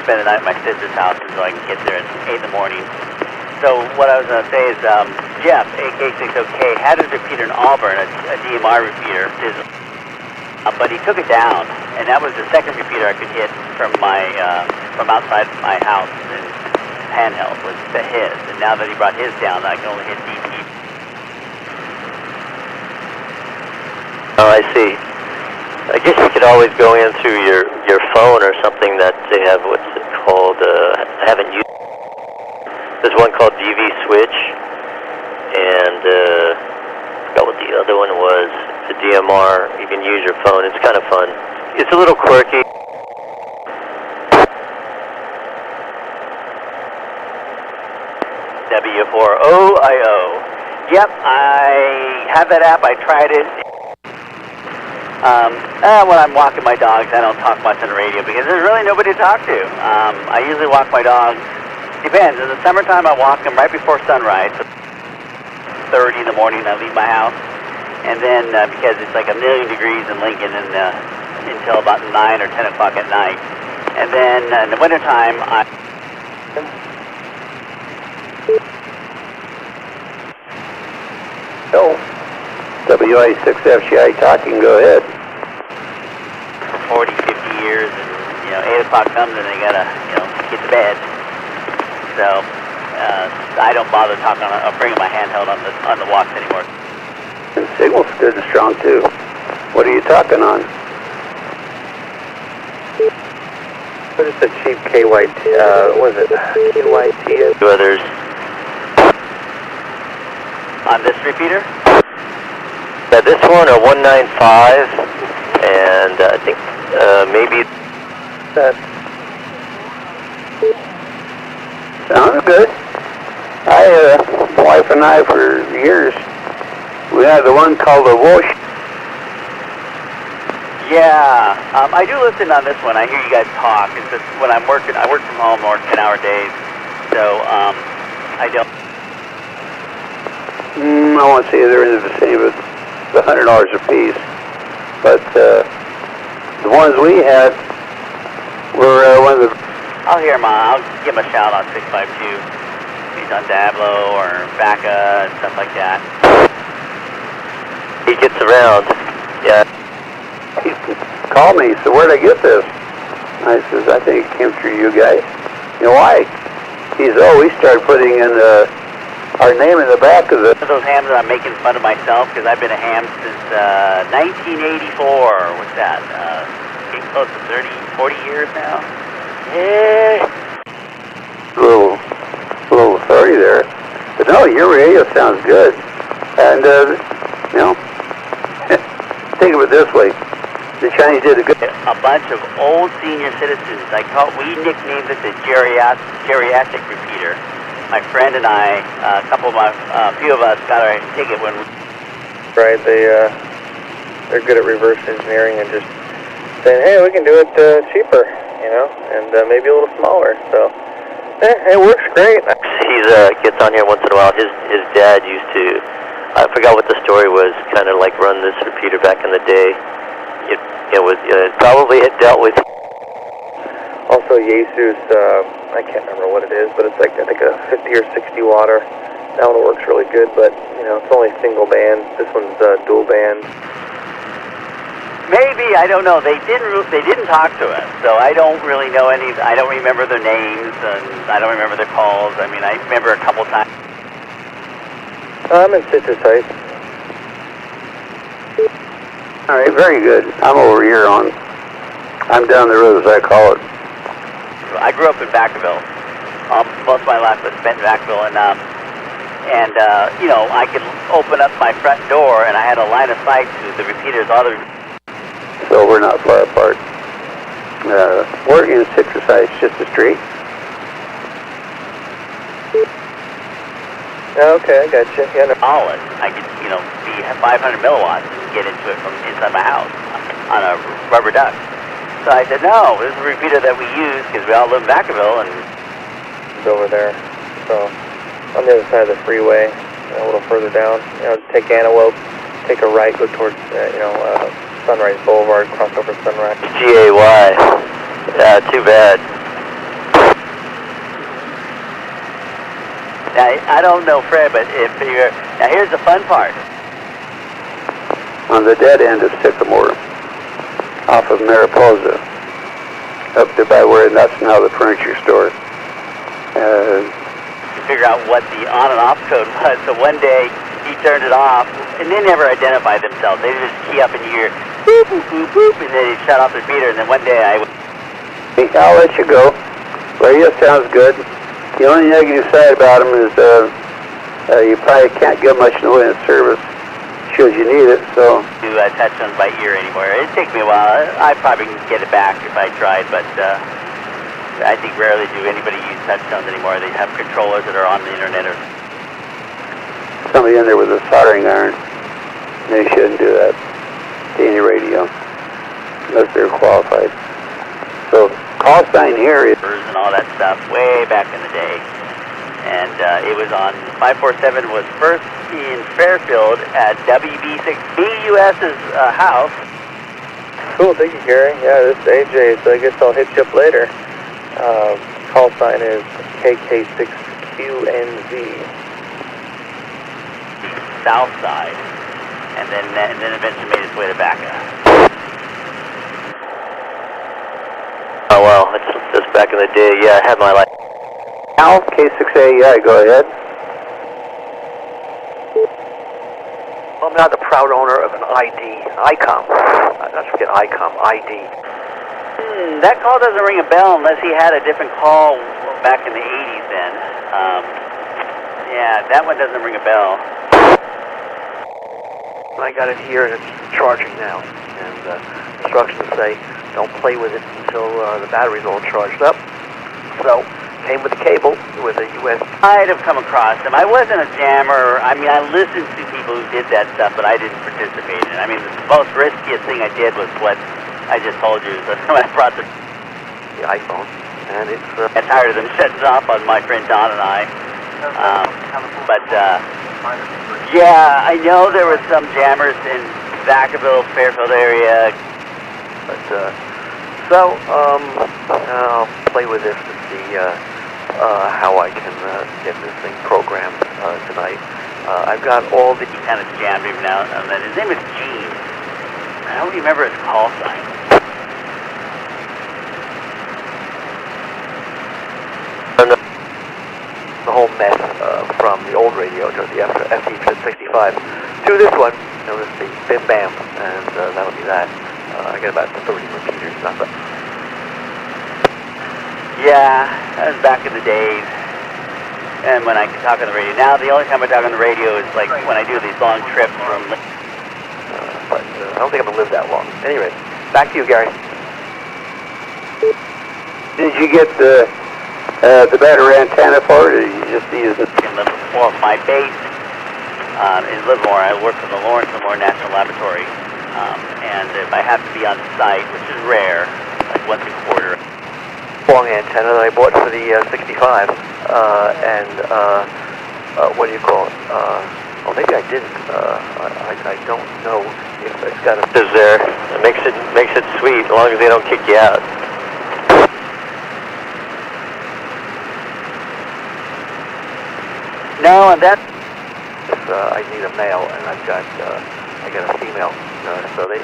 spend the night at my sister's house until I can get there at 8 in the morning. So what I was going to say is Jeff, AK60K, had his repeater in Auburn, a DMR repeater, but he took it down, and that was the second repeater I could hit from outside my house in handheld was his. And now that he brought his down, I can only hit DT. Oh, I see. I guess you could always go in through your phone or something that they have, what's it called, I haven't used. There's one called DV Switch, and I forgot what the other one was. It's a DMR. You can use your phone. It's kind of fun. It's a little quirky. W4OIO. Yep, I have that app. I tried it. When I'm walking my dogs, I don't talk much on the radio because there's really nobody to talk to. I usually walk my dogs. Depends. In the summertime, I walk them right before sunrise. 30 in the morning, I leave my house. And then, because it's like 1,000,000 degrees in Lincoln and, until about 9 or 10 o'clock at night. And then in the wintertime, WI6FCI talking, go ahead. 40, 50 years, and, 8 o'clock comes and they gotta, get to bed. So, I don't bother talking or bringing my handheld on the walks anymore. And signal's good and strong too. What are you talking on? What is the cheap KYT, what is it, KYT? Two others. On this repeater? Yeah, this one, a 195, and I think maybe that. Sounds good. My wife and I for years, we had the one called the Whoosh. Yeah, I do listen on this one. I hear you guys talk. It's just when I'm working, I work from home or 10-hour days, so I don't. I won't say they're in the vicinity of $100 a piece, but the ones we had were one of the. I'll hear him. I'll give him a shout on 652. He's on Dablo or Vaca and stuff like that. he gets around. Yeah. He called me, he said, where'd I get this? I says, I think it came through you guys. You know why? He says, we started putting in our name in the back of it. One of those hams that I'm making fun of myself because I've been a ham since 1984. What's that? Getting close to 30, 40 years now. Yeah. A little authority there. But no, your radio sounds good. And, think of it this way. The Chinese did a good... A bunch of old senior citizens. We nicknamed it the geriatric repeater. My friend and I, a few of us got our ticket when... Right, they're good at reverse engineering and just saying, hey, we can do it cheaper, and maybe a little smaller, so... it works great. He gets on here once in a while. His dad used to, I forgot what the story was, kind of like run this repeater back in the day. It was probably had dealt with. Also, Jesus, I can't remember what it is, but it's like I think a 50 or 60 watt. That one works really good, but it's only single band. This one's dual band. Maybe, I don't know. They didn't talk to us, so I don't really know any. I don't remember their names, and I don't remember their calls. I mean, I remember a couple times. I'm in Citrus Heights. All right, very good. I'm over here I'm down the road, as I call it. I grew up in Vacaville. Most of my life was spent in Vacaville, and I could open up my front door, and I had a line of sight to the repeaters. So we're not far apart. We're in Citrus Heights, just a street. Okay, I got you. Yeah, no. I could, be 500 milliwatts and get into it from inside my house on a rubber duck. So I said, no, this is a repeater that we use because we all live in Vacaville, and it's over there. So on the other side of the freeway, a little further down. Take Antelope, take a right, go towards Sunrise Boulevard, cross over Sunrise. GAY. Yeah, too bad. Now, I don't know Fred, but if you're... Now, here's the fun part. On the dead end of Sycamore, off of Mariposa, up there by where that's now the furniture store. To figure out what the on and off code was. So one day, he turned it off, and they never identified themselves. They just key up and you hear boop, boop, boop, boop, and then he'd shut off the repeater, and then one day I'll let you go. Radio sounds good. The only negative side about them is you probably can't get much in the way of service should you need it, so... do touch tones by ear anymore. It'd take me a while. I probably can get it back if I tried, but I think rarely do anybody use touch tones anymore. They have controllers that are on the internet or... Somebody in there with a soldering iron. They shouldn't do that to any radio, unless they're qualified. So, call sign here is... and all that stuff way back in the day. And it was on 547 was first in Fairfield at WB6 BUS's house. Cool, thank you, Gary. Yeah, this is AJ, so I guess I'll hit you up later. Call sign is KK6QNZ. South side, and then eventually made its way to Baca. Oh well, it's just back in the day. Yeah, I had my life. Al, K6A, yeah, go ahead. I'm not the proud owner of an ICOM. Let's forget ICOM, ID. That call doesn't ring a bell unless he had a different call back in the 80s then. Yeah, that one doesn't ring a bell. I got it here and it's charging now. And instructions say don't play with it until the battery's all charged up. So, came with a cable with a USB. I'd have come across them. I wasn't a jammer. I mean, I listened to people who did that stuff, but I didn't participate in it. I mean, the most riskiest thing I did was what I just told you. So when I brought the iPhone, and it's... I got tired of them shutting off on my friend Don and I. Yeah, I know there were some jammers in Vacaville, Fairfield area. But, I'll play with this to see how I can get this thing programmed tonight. I've got all the... He kind of jammed him now. His name is Gene. I don't remember his call sign. The whole mess from the old radio to the FT65 to this one. Notice the bim bam, and that'll be that. I got about 30 repeaters, nothing. Yeah, that was back in the days. And when I could talk on the radio. Now the only time I talk on the radio is like when I do these long trips from... but I don't think I'm going to live that long. Anyway, back to you, Gary. Did you get the better antenna for it, or you just use it? In Livermore, my base in Livermore, I work for the Lawrence Livermore National Laboratory. And if I have to be on site, which is rare, like once a quarter. Long antenna that I bought for the 65, what do you call it? Oh, maybe I didn't. I don't know if it's got a... Is there? It makes it sweet as long as they don't kick you out. No, and that's... I need a male, and I got a female. So the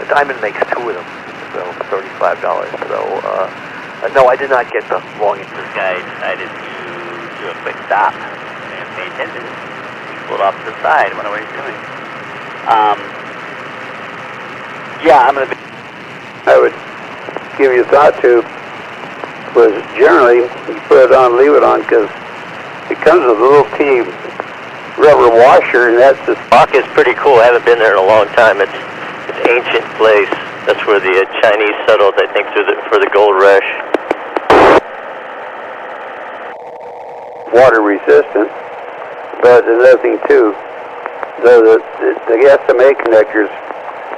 Diamond makes two of them, so $35. So no, I did not get the long. This guy decided to do a quick stop and pay attention. He pulled off to the side. I wonder what he's doing. Yeah, I'm gonna. I would give you a thought to was generally you put it on, leave it on, because it comes with a little teeny rubber washer, and that's the... Baca is pretty cool. I haven't been there in a long time. It's an ancient place. That's where the Chinese settled, I think, for the gold rush. Water resistant, but another thing too, the SMA connectors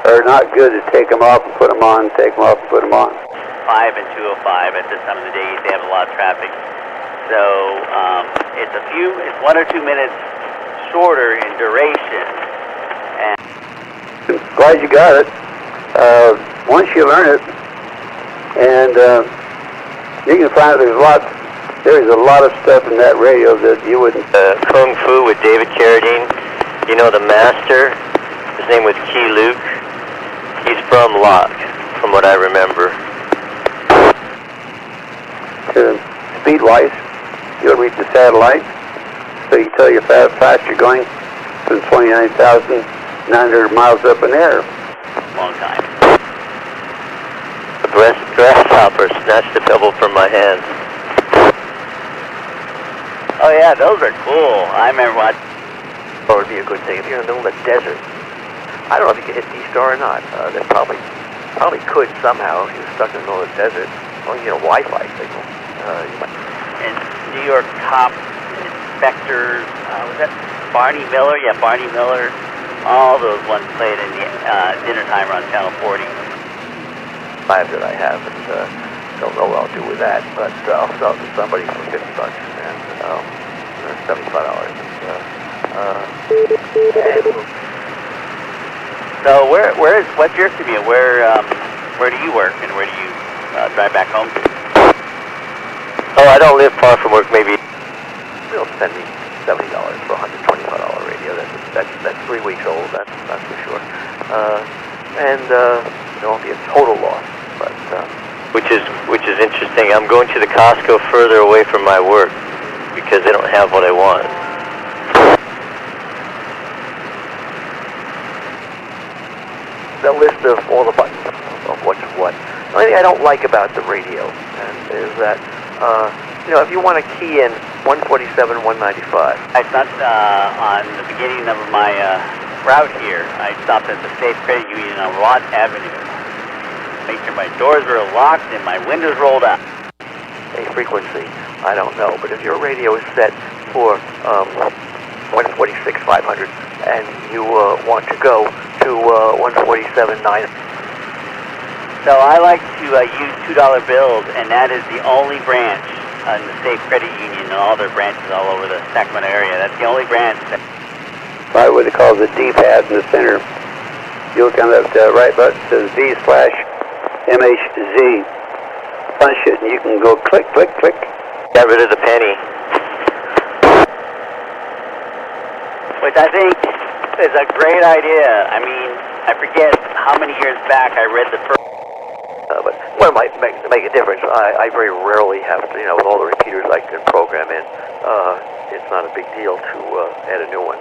are not good to take them off and put them on, take them off and put them on. 5 and 205 at this time of the day, they have a lot of traffic. So it's 1 or 2 minutes shorter in duration. And glad you got it. Once you learn it, and you can find there's lots There's a lot of stuff in that radio that you wouldn't... Kung Fu with David Carradine. You know the master? His name was Key Luke. He's from Locke, from what I remember. Speed-wise, you'll read the satellite, so you tell you how fast you're going from 29,900 miles up in the air. Long time. The grasshopper snatched the pebble from my hand. Oh yeah, those are cool. I remember watching. Or would be a good thing if you're in the middle of the desert. I don't know if you can hit D-Star or not. They probably could somehow if you're stuck in the middle of the desert. Or you get a Wi-Fi signal. And New York cop inspectors, was that Barney Miller? Yeah, Barney Miller. All those ones played in the dinner timer on Channel 40. 5 that I have, and don't know what I'll do with that, but I'll sell it to somebody for $50 and $75. So what's your commute? Where do you work and where do you drive back home to? Oh, I don't live far from work, maybe. They'll send me $70 for a $125 radio. That's 3 weeks old, that's for sure. And it won't be a total loss, but Which is interesting. I'm going to the Costco further away from my work because they don't have what I want. the list of all the buttons of what's what. The only thing I don't like about the radio is that, if you want to key in 147, 195. I stopped on the beginning of my route here. I stopped at the Safe Credit Union on Watt Avenue. Make sure my doors were locked and my windows rolled up. A frequency, I don't know, but if your radio is set for 146, 500, and you want to go to 147, 9. So I like to use $2 bills, and that is the only branch in the Safe Credit Union and all their branches all over the Sacramento area. That's the only branch that... By what they call the D-pad in the center. You look on that right button, it says V/MHZ. Punch it, and you can go click, click, click. Got rid of the penny. Which I think is a great idea. I mean, I forget how many years back I read the first... But what might make a difference, I very rarely have to, with all the repeaters I can program in, it's not a big deal to add a new one.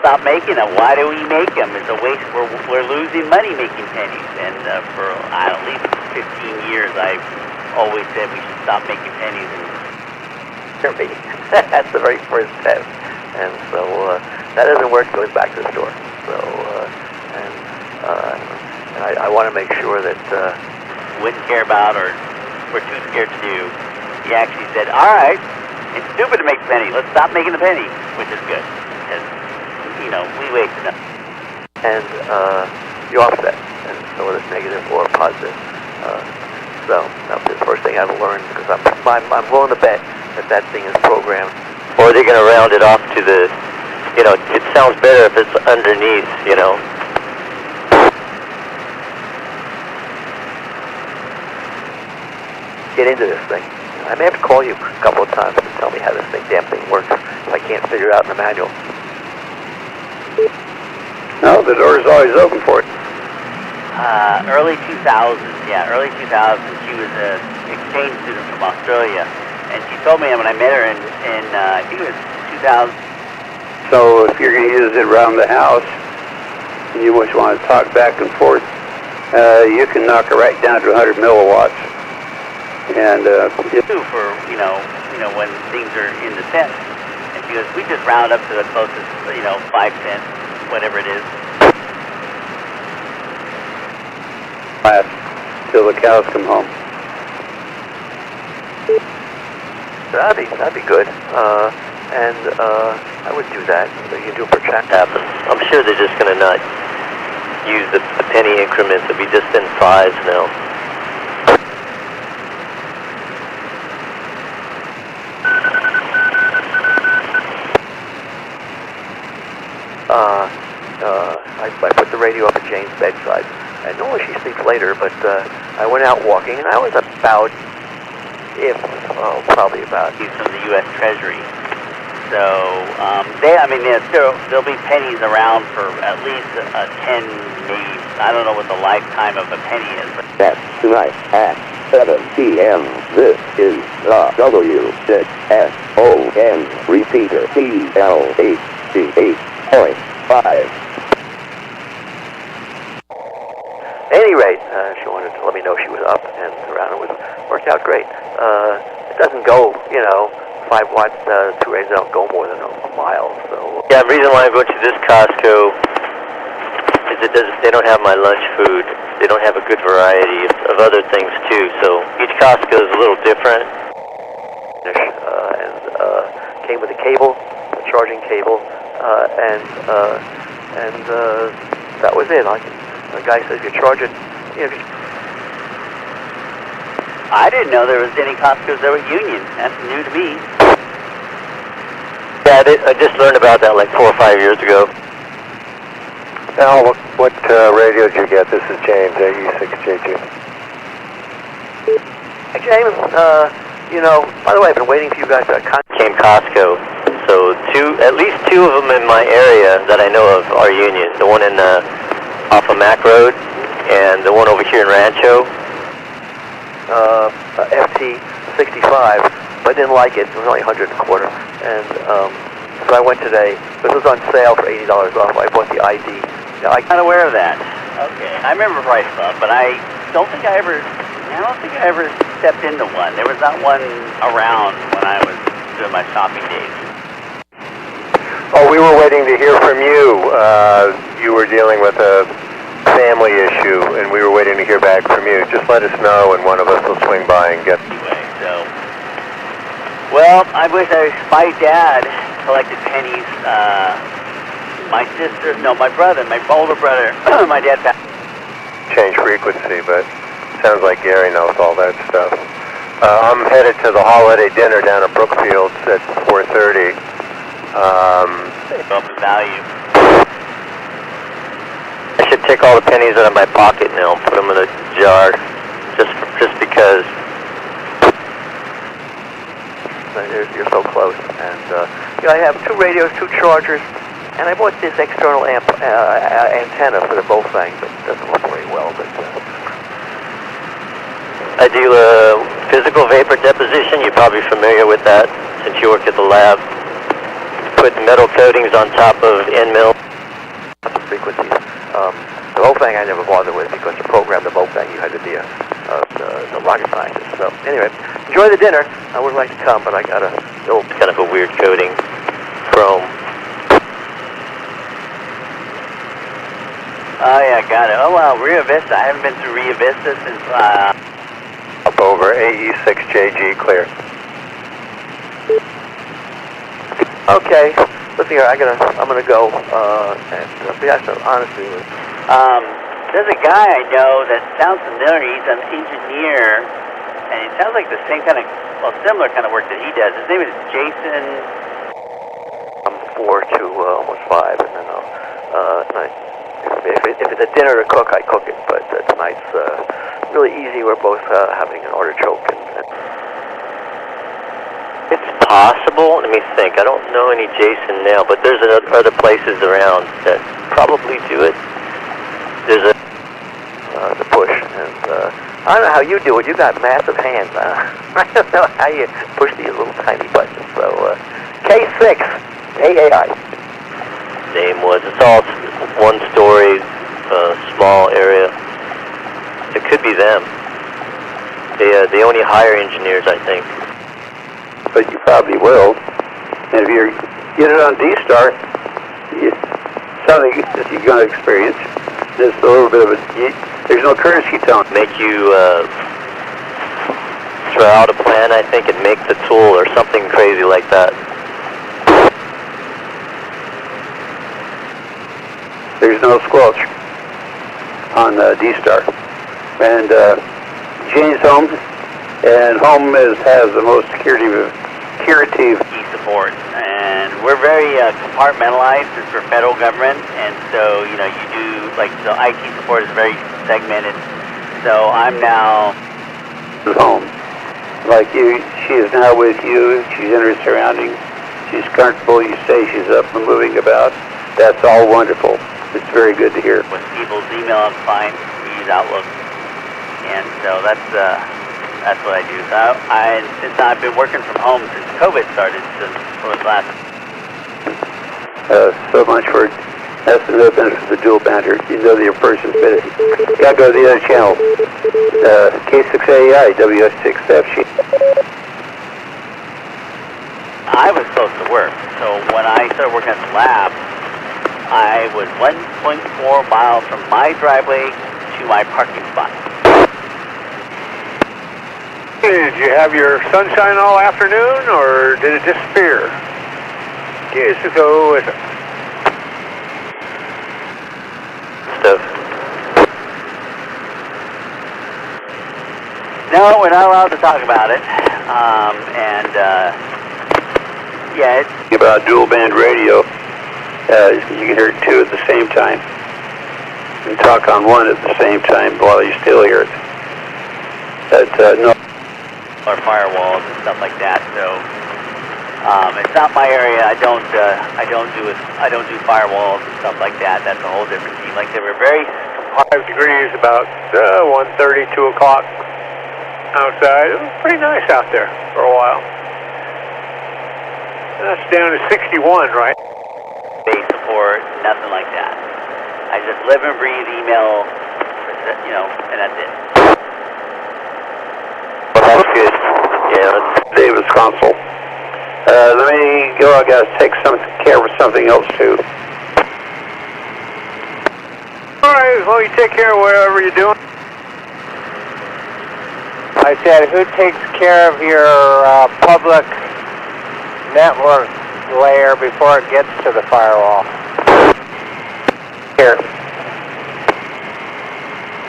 Stop making them. Why do we make them? It's a waste. We're losing money making pennies. And for at least 15 years, I've always said we should stop making pennies. And That's the very first test. And so that doesn't work, goes back to the store. So, and I want to make sure that... wouldn't care about or were too scared to do. He actually said, all right, it's stupid to make the penny. Let's stop making the penny, which is good. Because, we waste enough. And you offset. And so whether it's negative or positive. So that was the first thing I've learned, because I'm willing to bet that thing is programmed. Or they're going to round it off to the, it sounds better if it's underneath, Get into this thing. I may have to call you a couple of times to tell me how this damn thing works if I can't figure it out in the manual. No, the door's always open for it. Early 2000s, yeah, early 2000s. She was an exchange student from Australia, and she told me when I met her in I think it was 2000. So if you're going to use it around the house, and you just want to talk back and forth, you can knock it right down to 100 milliwatts. And for when things are in the test, and she goes, we just round up to the closest 5 cents, whatever it is. Last till the cows come home. That'd be good. And I would do that. So you can do per check. happen. I'm sure they're just going to not use the penny increments. It'll be just in fives now. I put the radio up at Jane's bedside. And normally she sleeps later, but I went out walking, and I was about probably about. He's from the U.S. Treasury. So there'll be pennies around for at least 10, maybe, I don't know what the lifetime of a penny is. But That's tonight at 7 p.m. This is the W6SON repeater PL88.5. Any rate, she wanted to let me know she was up and around. It worked out great. It doesn't go, 5 watts, 2 rays don't go more than a mile. So Yeah, the reason why I go to this Costco is they don't have my lunch food. They don't have a good variety of other things too. So each Costco is a little different. And came with a cable, a charging cable, and that was it. The guy says you charge it. I didn't know there was any Costco's that were union. That's new to me. Yeah, I just learned about that like 4 or 5 years ago. Al, what radio did you get? This is James, AE6JG. Hey, James, by the way, I've been waiting for you guys to Came Costco. So at least two of them in my area that I know of are union. The one in off of Mac Road and the one over here in Rancho. FT65, but I didn't like it. It was only $100 a quarter. And so I went today. This was on sale for $80 off. I bought the ID. I'm not aware of that. Okay, I remember Price Club, but I don't think I ever stepped into one. There was not one around when I was doing my shopping days. Oh, we were waiting to hear from you. You were dealing with a family issue, and we were waiting to hear back from you. Just let us know, and one of us will swing by and get... Anyway, well, I wish my dad collected pennies. My older brother, my dad passed. Change frequency, but sounds like Gary knows all that stuff. I'm headed to the holiday dinner down at Brookfields at 4:30. Up in value. I should take all the pennies out of my pocket now and put them in a jar, just because. You're so close. And I have 2 radios, 2 chargers, and I bought this external antenna for the both things, but it doesn't work very well. But I do physical vapor deposition. You're probably familiar with that since you work at the lab. Put metal coatings on top of end mill. Frequencies. The whole thing I never bothered with because to program the whole thing you had to be a rocket scientist. So anyway, enjoy the dinner. I would like to come, but I got a little kind of a weird coating, chrome. Oh yeah, got it. Oh wow, Rio Vista. I haven't been through Rio Vista since Up over AE6JG clear. Okay. Listen here, I'm gonna go. And be honest with you. There's a guy I know that sounds familiar. He's an engineer, and it sounds like the same kind of, similar kind of work that he does. His name is Jason. I'm 4 to almost 5, and then if it's a dinner to cook, I cook it. But tonight's really easy. We're both having an artichoke. It's possible. Let me think. I don't know any Jason now, but there's other places around that probably do it. There's the push, and I don't know how you do it. You got massive hands. I don't know how you push these little tiny buttons. So K6 AAI. Name was. It's all one story, small area. It could be them. They only hire engineers, I think. But you probably will. And if you get it on D-Star, something that you're going to experience. Just a little bit of there's no courtesy tone. Make you throw out a plan, I think, and make the tool or something crazy like that. There's no squelch on D-Star. And Jane's home, and home has the most curative IT support, and we're very compartmentalized. It's for federal government, and so you do the IT support is very segmented. So I'm now home, like you, she is now with you. She's in her surroundings. She's comfortable. You say she's up and moving about. That's all wonderful. It's very good to hear. With people's email, I'm fine. We use Outlook, and so that's what I do. So since I've been working from home since COVID started, for the last. So much for. That's another benefit of the dual bander. You know the person's better. You gotta go to the other channel. K6AI, WS6F. I was close to work, so when I started working at the lab, I was 1.4 miles from my driveway to my parking spot. Did you have your sunshine all afternoon, or did it disappear? K6 with it. No, we're not allowed to talk about it. Yeah, it's About dual band radio, you can hear it two at the same time. And talk on one at the same time while you still hear it. No. or firewalls and stuff like that. So it's not my area. I don't do firewalls and stuff like that. That's a whole different team. Like they were very 5 degrees, about 1:30, 2 o'clock outside. It was pretty nice out there for a while. That's down to 61, right? base support, nothing like that. I just live and breathe email, and that's it. Well, that's good. Yeah, that's David's console. Let me go. I gotta take care of something else too. All right, well, you take care of whatever you're doing. I said, who takes care of your public network layer before it gets to the firewall?